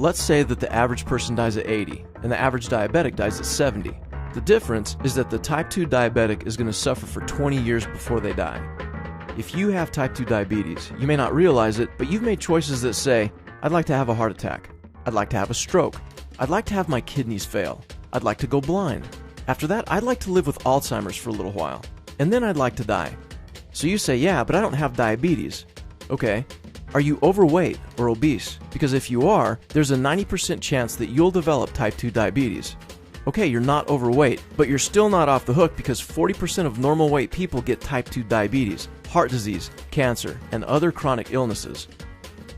Let's say that the average person dies at 80 and the average diabetic dies at 70. The difference is that the type 2 diabetic is going to suffer for 20 years before they die. If you have type 2 diabetes, you may not realize it, but you've made choices that say, I'd like to have a heart attack. I'd like to have a stroke. I'd like to have my kidneys fail. I'd like to go blind. After that, I'd like to live with Alzheimer's for a little while. And then I'd like to die. So you say, yeah, but I don't have diabetes. Okay. Are you overweight or obese? Because if you are, there's a 90% chance that you'll develop type 2 diabetes. Okay, you're not overweight, but you're still not off the hook because 40% of normal weight people get type 2 diabetes, heart disease, cancer, and other chronic illnesses.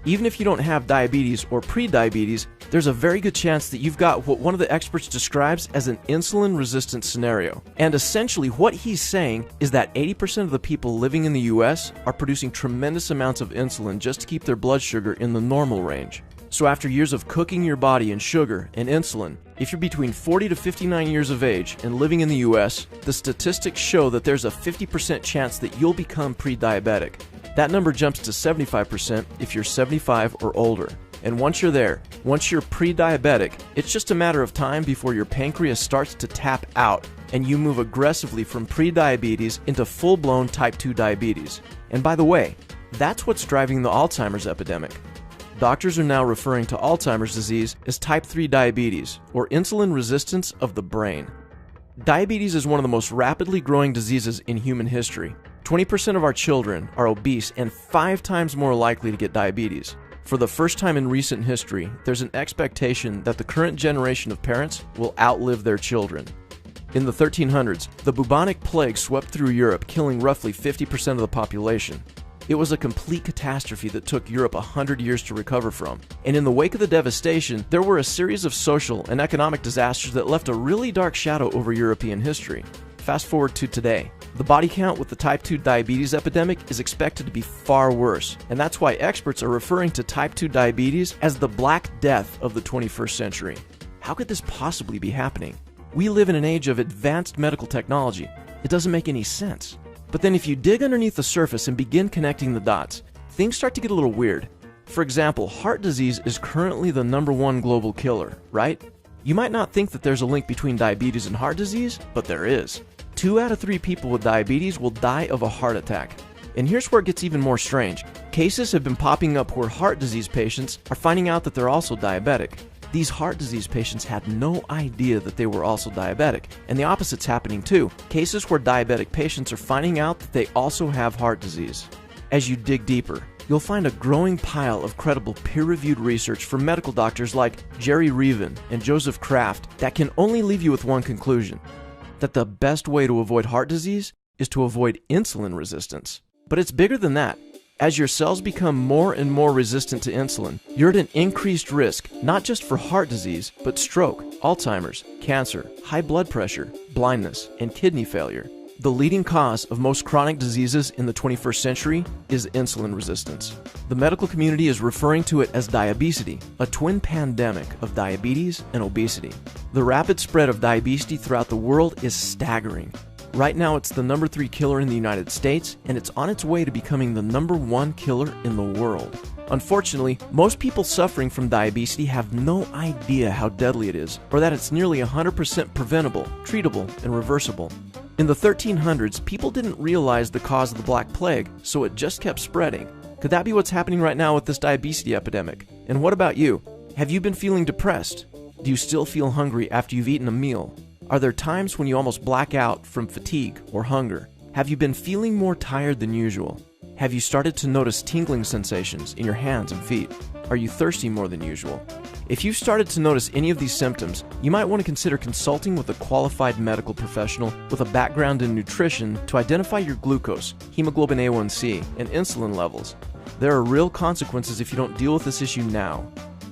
Even if you don't have diabetes or pre-diabetes, there's a very good chance that you've got what one of the experts describes as an insulin-resistant scenario. And essentially what he's saying is that 80% of the people living in the US are producing tremendous amounts of insulin just to keep their blood sugar in the normal range. So after years of cooking your body in sugar and insulin, if you're between 40 to 59 years of age and living in the US, the statistics show that there's a 50% chance that you'll become pre-diabetic. That number jumps to 75% if you're 75 or older. And once you're there, once you're pre-diabetic, it's just a matter of time before your pancreas starts to tap out and you move aggressively from pre-diabetes into full-blown type 2 diabetes. And by the way, that's what's driving the Alzheimer's epidemic. Doctors are now referring to Alzheimer's disease as type 3 diabetes, or insulin resistance of the brain. Diabetes is one of the most rapidly growing diseases in human history. 20% of our children are obese and 5 times more likely to get diabetes. For the first time in recent history, there's an expectation that the current generation of parents will outlive their children. In the 1300s, the bubonic plague swept through Europe, killing roughly 50% of the population. It was a complete catastrophe that took Europe 100 years to recover from. And in the wake of the devastation, there were a series of social and economic disasters that left a really dark shadow over European history. Fast forward to today. The body count with the type 2 diabetes epidemic is expected to be far worse, and that's why experts are referring to type 2 diabetes as the Black Death of the 21st century. How could this possibly be happening? We live in an age of advanced medical technology. It doesn't make any sense. But then if you dig underneath the surface and begin connecting the dots, things start to get a little weird. For example, heart disease is currently the #1 global killer, right? You might not think that there's a link between diabetes and heart disease, but there is. 2 out of 3 people with diabetes will die of a heart attack. And here's where it gets even more strange. Cases have been popping up where heart disease patients are finding out that they're also diabetic. These heart disease patients had no idea that they were also diabetic, and the opposite's happening too. Cases where diabetic patients are finding out that they also have heart disease. As you dig deeper, you'll find a growing pile of credible peer-reviewed research from medical doctors like Jerry Reven and Joseph Kraft that can only leave you with one conclusion: that the best way to avoid heart disease is to avoid insulin resistance. But it's bigger than that. As your cells become more and more resistant to insulin, you're at an increased risk, not just for heart disease, but stroke, Alzheimer's, cancer, high blood pressure, blindness, and kidney failure. The leading cause of most chronic diseases in the 21st century is insulin resistance. The medical community is referring to it as diabesity, a twin pandemic of diabetes and obesity. The rapid spread of diabesity throughout the world is staggering. Right now, it's the #3 killer in the United States, and it's on its way to becoming the #1 killer in the world. Unfortunately, most people suffering from diabetes have no idea how deadly it is, or that it's nearly 100% preventable, treatable, and reversible. In the 1300s, people didn't realize the cause of the Black Plague, so it just kept spreading. Could that be what's happening right now with this diabetes epidemic? And what about you? Have you been feeling depressed? Do you still feel hungry after you've eaten a meal? Are there times when you almost black out from fatigue or hunger? Have you been feeling more tired than usual? Have you started to notice tingling sensations in your hands and feet? Are you thirsty more than usual? If you've started to notice any of these symptoms, you might want to consider consulting with a qualified medical professional with a background in nutrition to identify your glucose, hemoglobin A1C, and insulin levels. There are real consequences if you don't deal with this issue now.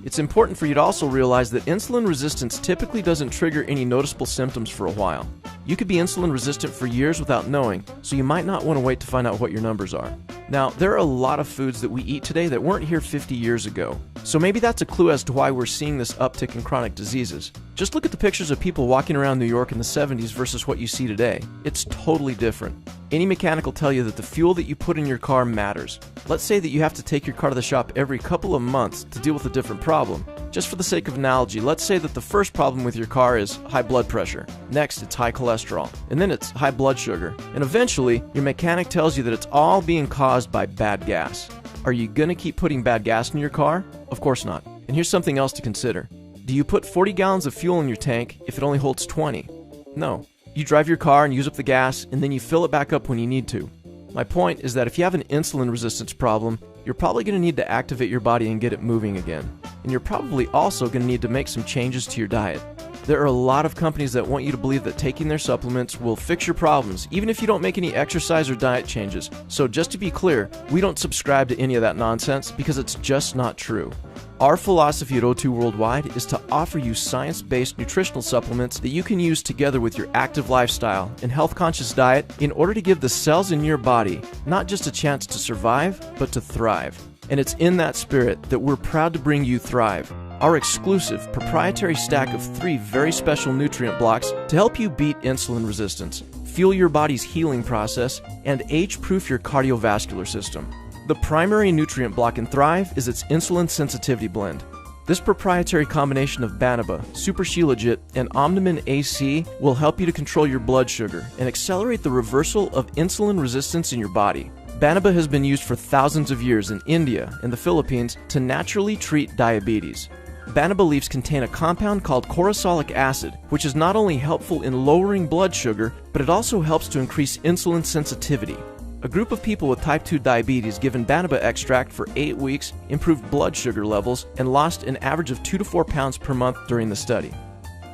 It's important for you to also realize that insulin resistance typically doesn't trigger any noticeable symptoms for a while. You could be insulin resistant for years without knowing, so you might not want to wait to find out what your numbers are. Now, there are a lot of foods that we eat today that weren't here 50 years ago, so maybe that's a clue as to why we're seeing this uptick in chronic diseases. Just look at the pictures of people walking around New York in the 70s versus what you see today. It's totally different. Any mechanic will tell you that the fuel that you put in your car matters. Let's say that you have to take your car to the shop every couple of months to deal with a different problem. Just for the sake of analogy, let's say that the first problem with your car is high blood pressure. Next, it's high cholesterol. And then it's high blood sugar. And eventually, your mechanic tells you that it's all being caused by bad gas. Are you going to keep putting bad gas in your car? Of course not. And here's something else to consider. Do you put 40 gallons of fuel in your tank if it only holds 20? No. You drive your car and use up the gas, and then you fill it back up when you need to. My point is that if you have an insulin resistance problem, you're probably going to need to activate your body and get it moving again. And you're probably also going to need to make some changes to your diet. There are a lot of companies that want you to believe that taking their supplements will fix your problems, even if you don't make any exercise or diet changes. So just to be clear, we don't subscribe to any of that nonsense because it's just not true. Our philosophy at O2 Worldwide is to offer you science-based nutritional supplements that you can use together with your active lifestyle and health-conscious diet in order to give the cells in your body not just a chance to survive, but to thrive. And it's in that spirit that we're proud to bring you Thrive, our exclusive proprietary stack of 3 very special nutrient blocks to help you beat insulin resistance, fuel your body's healing process, and age-proof your cardiovascular system. The primary nutrient block in Thrive is its insulin sensitivity blend. This proprietary combination of Banaba, Super Shilajit, and Omnimin AC will help you to control your blood sugar and accelerate the reversal of insulin resistance in your body. Banaba has been used for thousands of years in India and the Philippines to naturally treat diabetes. Banaba leaves contain a compound called corosolic acid, which is not only helpful in lowering blood sugar, but it also helps to increase insulin sensitivity. A group of people with type 2 diabetes given Banaba extract for 8 weeks improved blood sugar levels and lost an average of 2 to 4 pounds per month during the study.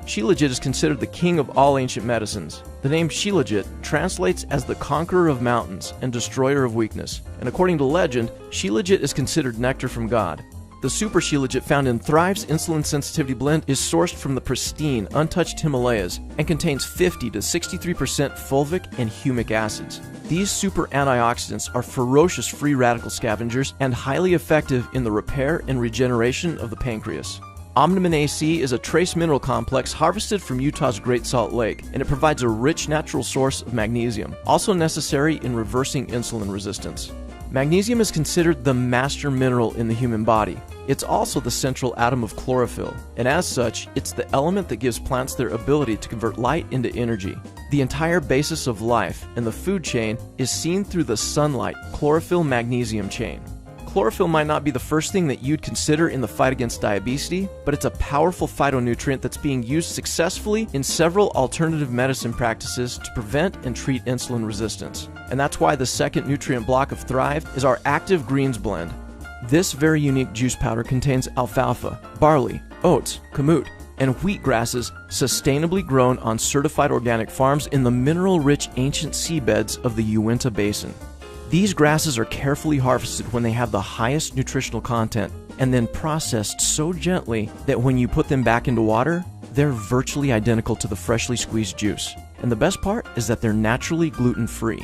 Shilajit is considered the king of all ancient medicines. The name Shilajit translates as the conqueror of mountains and destroyer of weakness, and according to legend, Shilajit is considered nectar from God. The Super Shilajit found in Thrive's insulin sensitivity blend is sourced from the pristine, untouched Himalayas and contains 50 to 63% fulvic and humic acids. These super antioxidants are ferocious free radical scavengers and highly effective in the repair and regeneration of the pancreas. Omnimin AC is a trace mineral complex harvested from Utah's Great Salt Lake, and it provides a rich natural source of magnesium, also necessary in reversing insulin resistance. Magnesium is considered the master mineral in the human body. It's also the central atom of chlorophyll, and as such, it's the element that gives plants their ability to convert light into energy. The entire basis of life and the food chain is seen through the sunlight chlorophyll-magnesium chain. Chlorophyll might not be the first thing that you'd consider in the fight against diabetes, but it's a powerful phytonutrient that's being used successfully in several alternative medicine practices to prevent and treat insulin resistance. And that's why the second nutrient block of Thrive is our Active Greens blend. This very unique juice powder contains alfalfa, barley, oats, kamut, and wheat grasses sustainably grown on certified organic farms in the mineral-rich ancient seabeds of the Uinta Basin. These grasses are carefully harvested when they have the highest nutritional content and then processed so gently that when you put them back into water, they're virtually identical to the freshly squeezed juice. And the best part is that they're naturally gluten-free.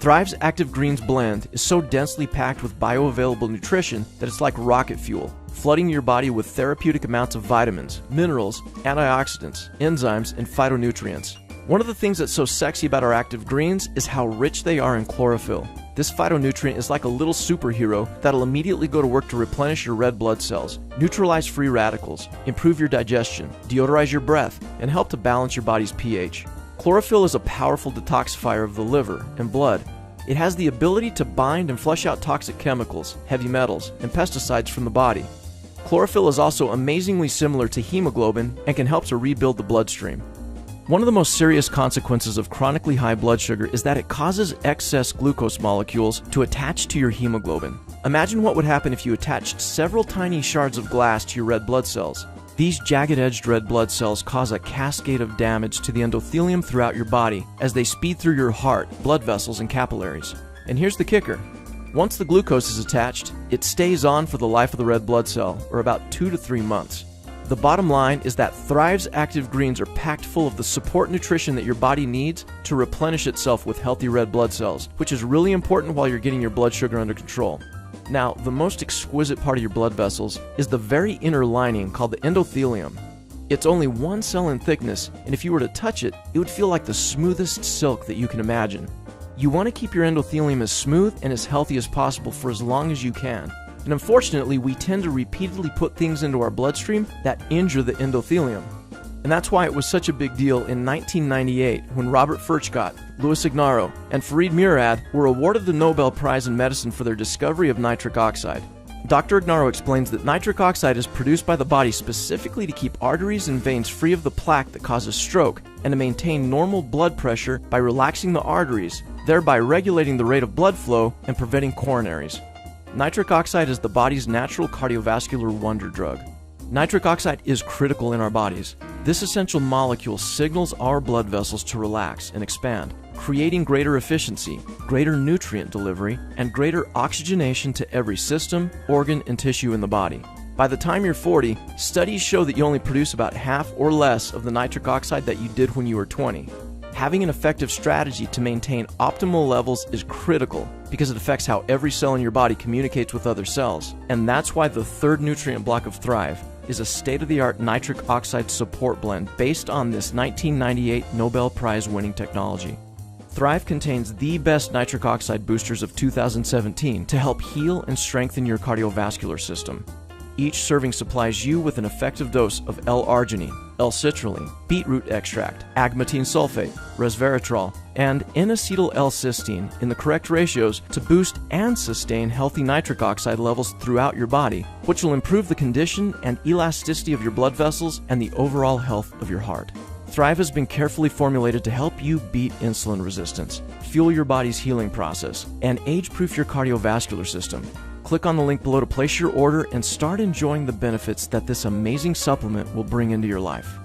Thrive's Active Greens blend is so densely packed with bioavailable nutrition that it's like rocket fuel, flooding your body with therapeutic amounts of vitamins, minerals, antioxidants, enzymes, and phytonutrients. One of the things that's so sexy about our Active Greens is how rich they are in chlorophyll. This phytonutrient is like a little superhero that'll immediately go to work to replenish your red blood cells, neutralize free radicals, improve your digestion, deodorize your breath, and help to balance your body's pH. Chlorophyll is a powerful detoxifier of the liver and blood. It has the ability to bind and flush out toxic chemicals, heavy metals, and pesticides from the body. Chlorophyll is also amazingly similar to hemoglobin and can help to rebuild the bloodstream. One of the most serious consequences of chronically high blood sugar is that it causes excess glucose molecules to attach to your hemoglobin. Imagine what would happen if you attached several tiny shards of glass to your red blood cells. These jagged-edged red blood cells cause a cascade of damage to the endothelium throughout your body as they speed through your heart, blood vessels, and capillaries. And here's the kicker. Once the glucose is attached, it stays on for the life of the red blood cell, or about 2 to 3 months. The bottom line is that Thrive's Active Greens are packed full of the support nutrition that your body needs to replenish itself with healthy red blood cells, which is really important while you're getting your blood sugar under control. Now, the most exquisite part of your blood vessels is the very inner lining called the endothelium. It's only 1 cell in thickness, and if you were to touch it, it would feel like the smoothest silk that you can imagine. You want to keep your endothelium as smooth and as healthy as possible for as long as you can. And unfortunately, we tend to repeatedly put things into our bloodstream that injure the endothelium. And that's why it was such a big deal in 1998 when Robert Furchgott, Louis Ignarro, and Farid Murad were awarded the Nobel Prize in Medicine for their discovery of nitric oxide. Dr. Ignarro explains that nitric oxide is produced by the body specifically to keep arteries and veins free of the plaque that causes stroke and to maintain normal blood pressure by relaxing the arteries, thereby regulating the rate of blood flow and preventing coronaries. Nitric oxide is the body's natural cardiovascular wonder drug. Nitric oxide is critical in our bodies. This essential molecule signals our blood vessels to relax and expand, creating greater efficiency, greater nutrient delivery, and greater oxygenation to every system, organ, and tissue in the body. By the time you're 40, studies show that you only produce about half or less of the nitric oxide that you did when you were 20. Having an effective strategy to maintain optimal levels is critical because it affects how every cell in your body communicates with other cells. And that's why the third nutrient block of Thrive is a state-of-the-art nitric oxide support blend based on this 1998 Nobel Prize winning technology. Thrive contains the best nitric oxide boosters of 2017 to help heal and strengthen your cardiovascular system. Each serving supplies you with an effective dose of L-arginine, L-citrulline, beetroot extract, agmatine sulfate, resveratrol, and N-acetyl L-cysteine in the correct ratios to boost and sustain healthy nitric oxide levels throughout your body, which will improve the condition and elasticity of your blood vessels and the overall health of your heart. Thrive has been carefully formulated to help you beat insulin resistance, fuel your body's healing process, and age-proof your cardiovascular system. Click on the link below to place your order and start enjoying the benefits that this amazing supplement will bring into your life.